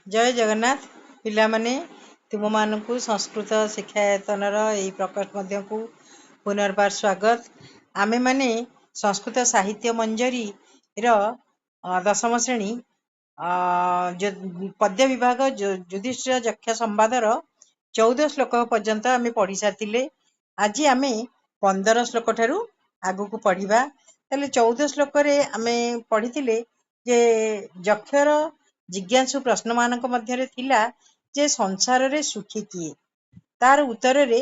जय जगन्नाथ पिलामाने तुम मानकु संस्कृत शिक्षायतनर यही प्रकल्प को पुनर्बार स्वागत। आमे माने संस्कृत साहित्य मंजरी र दशम श्रेणी पद्य विभाग युधिष्ठिर यक्ष संवादर 14 श्लोक पर्यंत आमे पढ़ी सारिथिले। आज आमे 15 श्लोक ठारू आगु को पढ़िबा। ताले 14 श्लोक रे आमे पढ़िथिले जे यक्षर जिज्ञासु प्रश्न मानक मध्यरे थिला जे संसार रे सुखी किए। तार उत्तर रे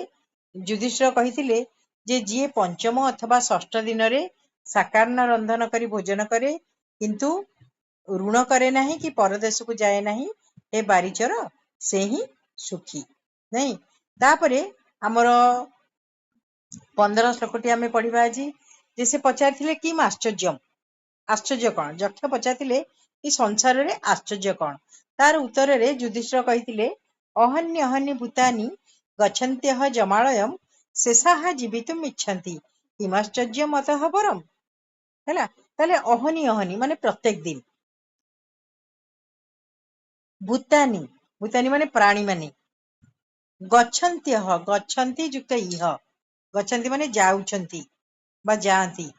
युधिष्ठिर कहिथिले जे जिए पंचम अथवा षष्ठ दिन रे साकान्न रंधन करी भोजन करे किंतु ऋण करे नहीं कि परदेश को जाए नहीं हे बारिचर से ही सुखी नहीं। तापरे हमर 15 श्लोकटी आमे पढ़िबा आजी जे से पचारथिले कि आश्चर्यम आश्चर्य कौन यक्ष पचारथिले कि संसार रे आश्चर्य कौन। तार उत्तर रे युधिष्ठिर कहिथिले अहन्य अहन्य भूतानि गच्छन्त्यः जमालयम शेषाः जीवितुम इच्छन्ति किमाश्चर्यम अतः परम। हैला ताले अहनि अहनि माने प्रत्येक दिन, भूतानि भूतानि माने प्राणी माने, गच्छन्त्यः गच्छन्ति युक्त इह गच्छन्ति माने जाउछन्ति बा जाआंती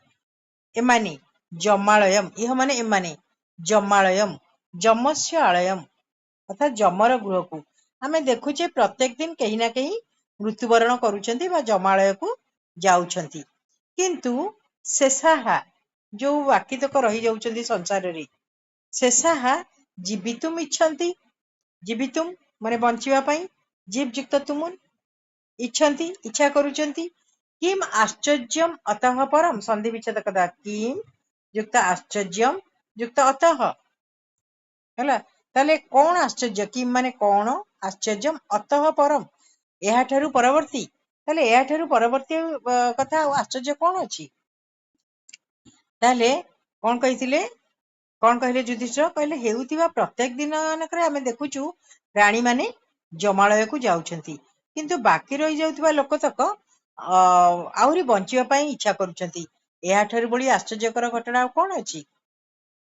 एमाने, जमालयम इह माने एमाने, जमालयम जमस्य आलयम अर्थात जमर गृह को आमे देखुचे प्रत्येक दिन कहीं ना कहीं मृत्युवरण करुछंती बा जमालय को जाउछंती। किंतु शेषाहा जो बाकी तक रही जाउछंती संसार रे शेषाहा जीवितुम इच्छन्ति, जीवितुम माने बंचिवा पई, जीव युक्त तुमुन इच्छन्ति इच्छा करुछंती। किम आश्चर्यम अतः परम संधि विच्छेद कदा किम युक्त आश्चर्यम युक्त अतः हैला ताले कौन आश्चर्य किम माने कौन आश्चर्यम अतः परम एहा ठारू परवर्ती ताले एहा ठारू परवर्ती कथा आश्चर्य कौन अछि। ताले कौन कहले युधिष्ठिर कहले हेउतिबा प्रत्येक दिन मानकरे आमे देखुचु प्राणी माने जमालय को जाउछंती किंतु बाकी रही जाउतिबा लोक तक आउरी बंचिवा पई इच्छा करुछंती। एहा ठारू बड़ी आश्चर्यकर घटना कौन अछि।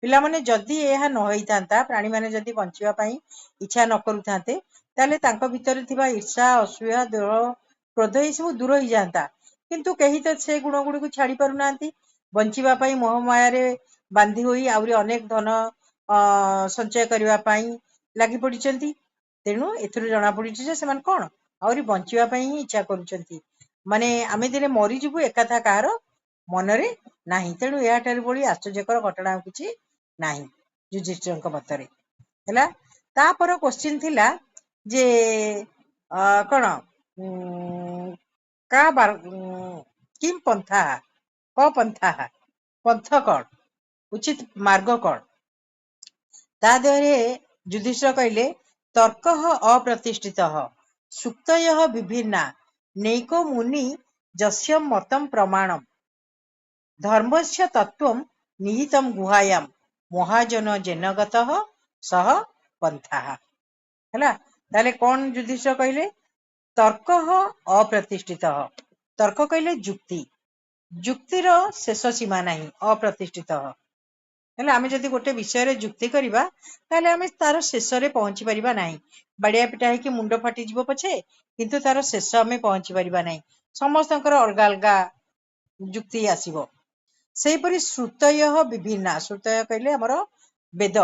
पिला माने जदि एहा न होई थांता प्राणी माने जदि बंचिवा पई इच्छा न करुथांते ताले तांको भितरे थिबा ईर्षा असूया द्रोह क्रोध ए सब दूर होई जांता किंतु कहीं तो से गुण गुडी को छाड़ी पारु नांती बंचिवा पई मोह माया रे बांधी होई आउरी अनेक धन संचय करिवा पई लागि पडिचंती। तेणु एथुरु जणा पडिछि जे सेमान कोन आउरी बंचिवा पई ही इच्छा करुचंती माने आमे दिने मरी जिबु एकाथा कार मनरे नाही। तेणु एहा ठारू बड़ी आश्चर्यकर घटना किछि नाही युधिष्ठिरଙ୍କ मतरे हैला। तापर क्वेश्चन थिला जे कण का बार किम पंथा क पंथा पंथ कण उचित मार्ग कण। ता देहरे युधिष्ठिर कहले तर्कः अप्रतिष्ठितः सुक्तयः विभिन्ना नैको मुनि जस्य मतम प्रमाणम धर्मस्य तत्वम निहितम गुहायाम महाजन जनगतः सह पंथा हैला। ताले कौन युधिष्ठिर कहले तर्कः अप्रतिष्ठितः तर्क कहले जुक्ति जुक्तिर शेष सीमा नाही अप्रतिष्ठितः हैला। आमे जदि गोटे विषय रे जुक्ति करिबा ताले आमे तार शेष रे पहुंची परिबा नाही बाडिया पिटा है कि मुंड फाटी जीवो पछे किंतु तार शेष आमे पहुंची परिबा नाही समस्तंकर अलगा अलगा जुक्ति आसीबो। सेहीपरि श्रुतयः विभिन्ना श्रुतय कहले हमर वेद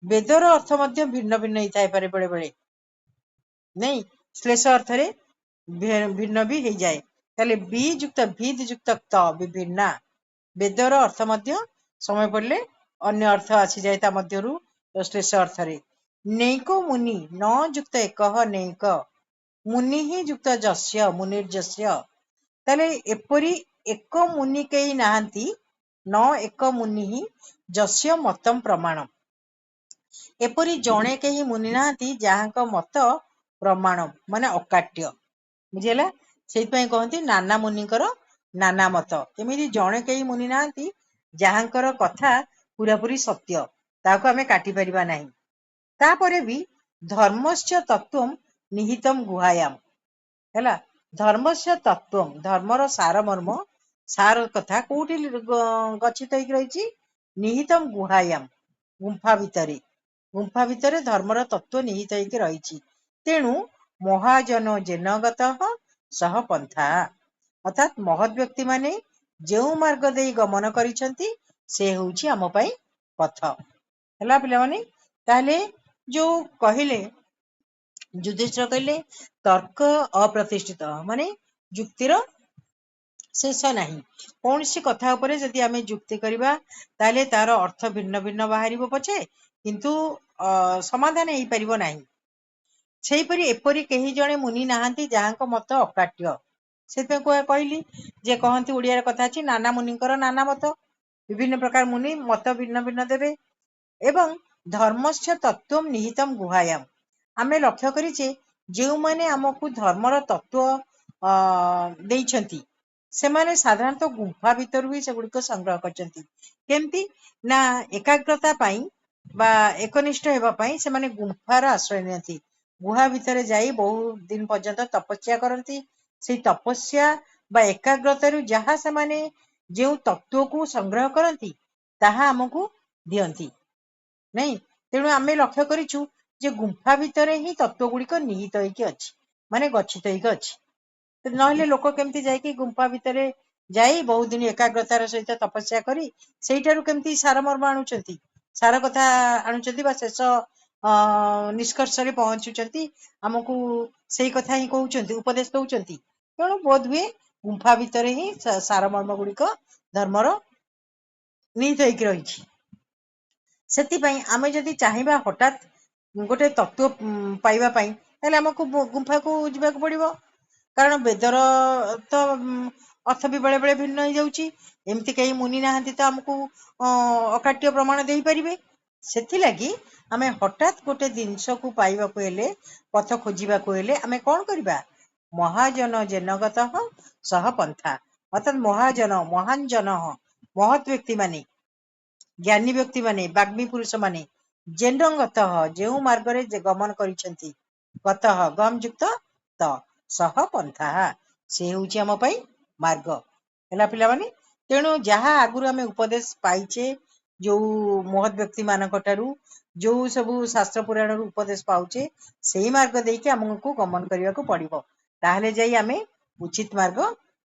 वेदर अर्थ मध्य भिन्न भिन्न ही थाई पारे बेले बेले नहीं श्लेष अर्थ रे भिन्न भी हो जाए ताले बी युक्त भिद युक्त त विभिन्ना वेदर अर्थ मध्य समय पड़ले अन्य अर्थ आसी जाए ता मध्यरु श्लेष अर्थ रे नैको मुनि न युक्त एकः नैक मुनि ही युक्त जस्य मुनिर्जस्य ताले एपरि एक मुनि केही नाहंती न एक मुनि ही जस्य मतम प्रमाणम एपरि जणे केही मुनि नाहंती जाहांक मत प्रमाणम माने अकाट्य बुझिला सेहि पई कहंती नाना मुनिकर नाना मत एमिति जणे केही मुनि नाहंती जाहांकर कथा पूरा पूरी सत्य ताको आमे काटी परिबा नाही। तापरे भी धर्मस्य तत्वम निहितम गुहायाम हैला धर्मस्य तत्वम धर्मर सार मर्म सार कथा कोठी गच्छित होई रहिछि निहितम गुहायाम गुंफा भितरे ଗୁମ୍ଫା ଭିତରେ ଧର୍ମର ତତ୍ତ୍ୱ ନିହିତ ହେଇକି ରହିଛି। ତେଣୁ ମହାଜନ ଜେନଗତ ସହ ପନ୍ଥା, ଅର୍ଥାତ୍ ମହତ୍ ବ୍ୟକ୍ତି ମାନେ ଯେଉଁ ମାର୍ଗ ଦେଇ ଗମନ କରିଛନ୍ତି ସେ ହେଉଛି ଆମ ପାଇଁ ପଥ। ହେଲା ପିଲାମାନେ, ତାହେଲେ ଯୋଉ କହିଲେ ଯୁଧିଷ୍ଠିର କହିଲେ ତର୍କ ଅପ୍ରତିଷ୍ଠିତ, ମାନେ ଯୁକ୍ତିର ଶେଷ ନାହିଁ। କୌଣସି କଥା ଉପରେ ଯଦି ଆମେ ଯୁକ୍ତି କରିବା ତାହେଲେ ତାର ଅର୍ଥ ଭିନ୍ନ ଭିନ୍ନ ବାହାରିବ ପଛେ, କିନ୍ତୁ ସମାଧାନ ହେଇପାରିବ ନାହିଁ। ସେହିପରି ଏପରି କେହି ଜଣେ ମୁନି ନାହାନ୍ତି ଯାହାଙ୍କ ମତ ଅକାଟ୍ୟ। ସେଥିପାଇଁ କହିଲି ଯେ କହନ୍ତି ଓଡିଆରେ କଥା ଅଛି, ନାନା ମୁନିଙ୍କର ନାନା ମତ। ବିଭିନ୍ନ ପ୍ରକାର ମୁନି ମତ ଭିନ୍ନ ଭିନ୍ନ ଦେବେ। ଏବଂ ଧର୍ମସ୍ୟ ତତ୍ତ୍ୱം ନିହିତମ୍ ଗୁହାୟାମ୍, ଆମେ ଲକ୍ଷ୍ୟ କରିଛେ ଯେଉଁମାନେ ଆମକୁ ଧର୍ମର ତତ୍ତ୍ୱ ଦେଇଛନ୍ତି ସେମାନେ ସାଧାରଣତଃ ଗୁମ୍ଫା ଭିତରୁ ହିଁ ସେଗୁଡିକ ସଂଗ୍ରହ କରିଛନ୍ତି। କେମିତି ନା ଏକାଗ୍ରତା ପାଇଁ ବା ଏକନିଷ୍ଠ ହେବା ପାଇଁ ସେମାନେ ଗୁମ୍ଫାର ଆଶ୍ରୟ ନିଅନ୍ତି। ଗୁହା ଭିତରେ ଯାଇ ବହୁ ଦିନ ପର୍ଯ୍ୟନ୍ତ ତପସ୍ୟା କରନ୍ତି। ସେଇ ତପସ୍ୟା ବା ଏକାଗ୍ରତାରୁ ଯାହା ସେମାନେ ଯେଉଁ ତତ୍ତ୍ୱକୁ ସଂଗ୍ରହ କରନ୍ତି ତାହା ଆମକୁ ଦିଅନ୍ତି ନାଇଁ। ତେଣୁ ଆମେ ଲକ୍ଷ୍ୟ କରିଛୁ ଯେ ଗୁମ୍ଫା ଭିତରେ ହିଁ ତତ୍ତ୍ୱ ଗୁଡିକ ନିହିତ ହେଇକି ଅଛି, ମାନେ ଗଚ୍ଛିତ ହେଇକି ଅଛି। ନହେଲେ ଲୋକ କେମିତି ଯାଇକି ଗୁମ୍ଫା ଭିତରେ ଯାଇ ବହୁ ଦିନ ଏକାଗ୍ରତାର ସହିତ ତପସ୍ୟା କରି ସେଇଠାରୁ କେମିତି ସାରମର୍ମ ଆଣୁଛନ୍ତି, ସାର କଥା ଆଣୁଛନ୍ତି ବା ଶେଷ ନିଷ୍କର୍ଷରେ ପହଞ୍ଚୁଛନ୍ତି, ଆମକୁ ସେଇ କଥା ହିଁ କହୁଛନ୍ତି, ଉପଦେଶ ଦଉଛନ୍ତି। ତେଣୁ ବୋଧ ହୁଏ ଗୁମ୍ଫା ଭିତରେ ହିଁ ସାରମର୍ମ ଗୁଡିକ ଧର୍ମର ନିହିତ ହେଇକି ରହିଛି। ସେଥିପାଇଁ ଆମେ ଯଦି ଚାହିଁବା ହଠାତ୍ ଗୋଟେ ତତ୍ତ୍ୱ ପାଇବା ପାଇଁ, ତାହେଲେ ଆମକୁ ଗୁମ୍ଫାକୁ ଯିବାକୁ ପଡିବ। କାରଣ ବେଦର ତ ଅର୍ଥ ବି ବେଳେ ବେଳେ ଭିନ୍ନ ହେଇଯାଉଛି। ଏମିତି କେହି ମୁନି ନାହାନ୍ତି ତ ଆମକୁ ଅକାଟ୍ୟ ପ୍ରମାଣ ଦେଇପାରିବେ। ସେଥିଲାଗି ଆମେ ହଠାତ୍ ଗୋଟେ ଜିନିଷକୁ ପାଇବାକୁ ହେଲେ, ପଥ ଖୋଜିବାକୁ ହେଲେ ଆମେ କଣ କରିବା? ମହାଜନ ଜେନଗତ ସହ ପନ୍ଥା, ଅର୍ଥାତ୍ ମହାଜନ ମହାନ ଜନ, ମହତ୍ ବ୍ୟକ୍ତି ମାନେ, ଜ୍ଞାନୀ ବ୍ୟକ୍ତି ମାନେ, ବାଗ୍ମୀ ପୁରୁଷ ମାନେ, ଜେନଗତ ଯେଉଁ ମାର୍ଗରେ ଗମନ କରିଛନ୍ତି, ଗତ ଗମ୍ ଯୁକ୍ତ ତ ସହ ପନ୍ଥା, ସେ ହେଉଛି ଆମ ପାଇଁ ମାର୍ଗ। ହେଲା ପିଲାମାନେ, ତେଣୁ ଯାହା ଆଗରୁ ଆମେ ଉପଦେଶ ପାଇଛେ ଯୋଉ ମହତ୍ ବ୍ୟକ୍ତି ମାନଙ୍କ ଠାରୁ, ଯୋଉ ସବୁ ଶାସ୍ତ୍ର ପୁରାଣରୁ ଉପଦେଶ ପାଉଛେ, ସେଇ ମାର୍ଗ ଦେଇକି ଆମକୁ ଗମନ କରିବାକୁ ପଡିବ। ତାହେଲେ ଯାଇ ଆମେ ଉଚିତ ମାର୍ଗ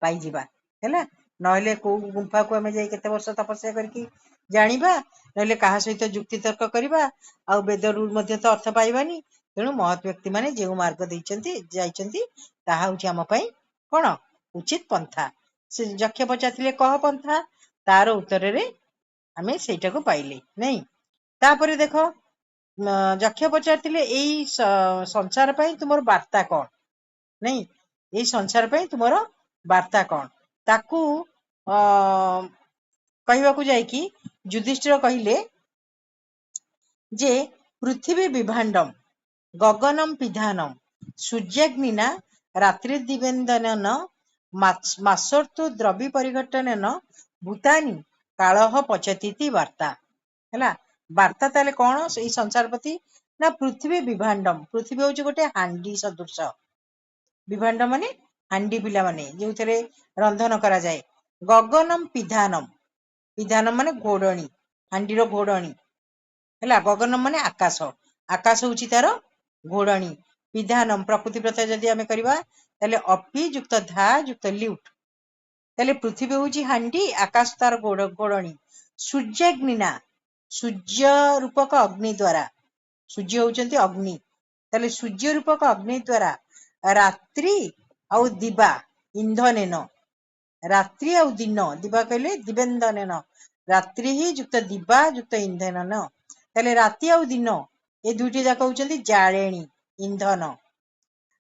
ପାଇଯିବା। ହେଲା, ନହେଲେ କୋଉ ଗୁମ୍ଫାକୁ ଆମେ ଯାଇ କେତେ ବର୍ଷ ତପସ୍ୟା କରିକି ଜାଣିବା, ନହେଲେ କାହା ସହିତ ଯୁକ୍ତି ତର୍କ କରିବା, ଆଉ ବେଦରୁ ମଧ୍ୟ ତ ଅର୍ଥ ପାଇବାନି। ତେଣୁ ମହତ୍ ବ୍ୟକ୍ତି ମାନେ ଯେଉଁ ମାର୍ଗ ଦେଇଛନ୍ତି ଯାଇଛନ୍ତି ତାହା ହଉଛି ଆମ ପାଇଁ କଣ? ଉଚିତ ପନ୍ଥା। ସେ ଯକ୍ଷ ପଚାରିଥିଲେ କହ ପନ୍ଥା, ତାର ଉତ୍ତରରେ ଆମେ ସେଇଟାକୁ ପାଇଲେ ନାଇଁ। ତାପରେ ଦେଖ, ଯକ୍ଷ ପଚାରିଥିଲେ ଏଇ ସଂସାର ପାଇଁ ତୁମର ବାର୍ତ୍ତା କଣ? ନାଇଁ, ଏଇ ସଂସାର ପାଇଁ ତୁମର ବାର୍ତ୍ତା କଣ? ତାକୁ କହିବାକୁ ଯାଇକି ଯୁଧିଷ୍ଠିର କହିଲେ ଯେ ପୃଥିବୀ ବିଭାଣ୍ଡମ ଗଗନମ ପିଧାନମ ସୂର୍ଯ୍ୟାଗ୍ନିନା ରାତ୍ରି ଦିବେନ୍ଦନନ ମାସୋର୍ତୁ ଦ୍ରବି ପରିଘଟନନ ଭୂତାନି କାଳହ ପଚତିତି ବାର୍ତ୍ତା। ହେଲା, ବାର୍ତ୍ତା ତାହେଲେ କଣ ସେଇ ସଂସାର ପ୍ରତି? ନା ପୃଥିବୀ ବିଭାଣ୍ଡମ, ପୃଥିବୀ ହଉଛି ଗୋଟେ ହାଣ୍ଡି ସଦୃଶ। ବିଭାଣ୍ଡ ମାନେ ହାଣ୍ଡି, ପିଲାମାନେ ଯୋଉଥିରେ ରନ୍ଧନ କରାଯାଏ। ଗଗନମ ପିଧାନମ, ପିଧାନମ ମାନେ ଘୋଡଣୀ, ହାଣ୍ଡିର ଘୋଡଣୀ। ହେଲା, ଗଗନମ ମାନେ ଆକାଶ, ଆକାଶ ହଉଛି ତାର ଘୋଡଣୀ। ପିଧାନମ ପ୍ରକୃତି ପ୍ରତ୍ୟୟ ଯଦି ଆମେ କରିବା ତାହେଲେ ଅପି ଯୁକ୍ତ ଧା ଯୁକ୍ତ ଲ୍ୟୁଟ, ତାହେଲେ ପୃଥିବୀ ହଉଛି ହାଣ୍ଡି, ଆକାଶ ତାର ଘୋଡଣୀ। ସୂର୍ଯ୍ୟାଗ୍ନିନା, ସୂର୍ଯ୍ୟ ରୂପକ ଅଗ୍ନି ଦ୍ଵାରା, ସୂର୍ଯ୍ୟ ହଉଛନ୍ତି ଅଗ୍ନି, ତାହେଲେ ସୂର୍ଯ୍ୟ ରୂପକ ଅଗ୍ନି ଦ୍ଵାରା ରାତ୍ରି ଆଉ ଦିବା ଇନ୍ଧନେନ, ରାତ୍ରି ଆଉ ଦିନ, ଦିବା କହିଲେ ଦିବେନ୍ଦନେନ, ରାତ୍ରି ହିଁ ଯୁକ୍ତ ଦିବା ଯୁକ୍ତ ଇନ୍ଧନ, ତାହେଲେ ରାତି ଆଉ ଦିନ ଏ ଦୁଇଟି ଯାକ ହଉଛନ୍ତି ଜାଳେଣୀ, ଇନ୍ଧନ।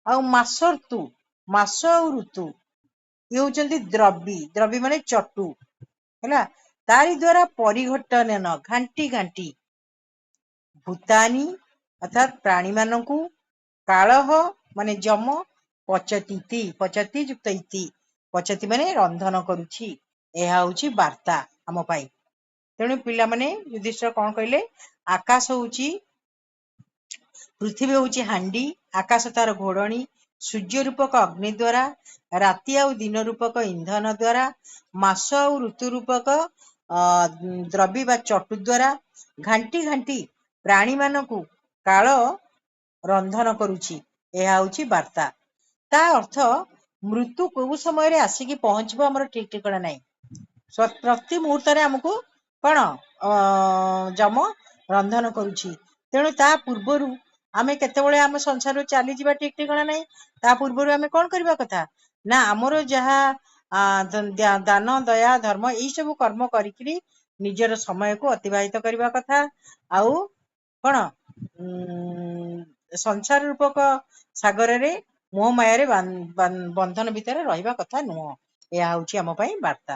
ଆଉ ମାସ ଋତୁ, ମାସ ଆଉ ଋତୁ ଇଏ ହଉଛନ୍ତି ଦ୍ରବୀ, ଦ୍ରବୀ ମାନେ ଚଟୁ। ହେଲା, ତାରି ଦ୍ଵାରା ପରିଘଟନନ ଘାଣ୍ଟି ଘାଣ୍ଟି, ଭୂତାନି ଅର୍ଥାତ୍ ପ୍ରାଣୀ ମାନଙ୍କୁ, କାଳହ ମାନେ ଯମ, ପଚତିତି ପଚତି ଯୁକ୍ତ ଇତି, ପଚତି ମାନେ ରନ୍ଧନ କରୁଛି। ଏହା ହଉଛି ବାର୍ତ୍ତା ଆମ ପାଇଁ। ତେଣୁ ପିଲାମାନେ ଯୁଧିଷ୍ଠିର କଣ କହିଲେ? ଆକାଶ ହଉଛି, ପୃଥିବୀ ହଉଛି ହାଣ୍ଡି, ଆକାଶ ତାର ଘୋଡଣୀ, ସୂର୍ଯ୍ୟ ରୂପକ ଅଗ୍ନି ଦ୍ଵାରା, ରାତି ଆଉ ଦିନ ରୂପକ ଇନ୍ଧନ ଦ୍ଵାରା, ମାସ ଆଉ ଋତୁ ରୂପକ ଦ୍ରବୀ ବା ଚଟୁ ଦ୍ଵାରା, ଘାଣ୍ଟି ଘାଣ୍ଟି ପ୍ରାଣୀ ମାନଙ୍କୁ କାଳ ରନ୍ଧନ କରୁଛି। ଏହା ହଉଛି ବାର୍ତ୍ତା। ତା ଅର୍ଥ ମୃତ୍ୟୁ କୋଉ ସମୟରେ ଆସିକି ପହଞ୍ଚିବ ଆମର ଠିକ ଠିକଣା ନାହିଁ। ପ୍ରତି ମୁହୂର୍ତ୍ତରେ ଆମକୁ କଣ ଯମ ରନ୍ଧନ କରୁଛି। ତେଣୁ ତା ପୂର୍ବରୁ ଆମେ କେତେବେଳେ ଆମ ସଂସାରରୁ ଚାଲିଯିବା ଠିକ ଠିକଣା ନାହିଁ। ତା ପୂର୍ବରୁ ଆମେ କଣ କରିବା କଥା ନା ଆମର ଯାହା ଦାନ ଦୟା ଧର୍ମ ଏଇ ସବୁ କର୍ମ କରିକିରି ନିଜର ସମୟକୁ ଅତିବାହିତ କରିବା କଥା। ଆଉ କଣ ସଂସାର ରୂପକ ସାଗରରେ ମୋହ ମାୟାରେ ବନ୍ଧନ ଭିତରେ ରହିବା କଥା ନୁହଁ। ଏହା ହଉଛି ଆମ ପାଇଁ ବାର୍ତ୍ତା।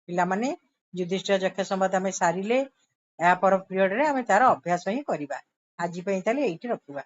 ପିଲାମାନେ ଯୁଧିଷ୍ଠିର ଯକ୍ଷ ସମ୍ବାଦ ଆମେ ସାରିଲେ। ଏହା ପର ପିରିୟଡରେ ଆମେ ତାର ଅଭ୍ୟାସ ହିଁ କରିବା। ଆଜି ପାଇଁ ତାହେଲେ ଏଇଠି ରଖିବା।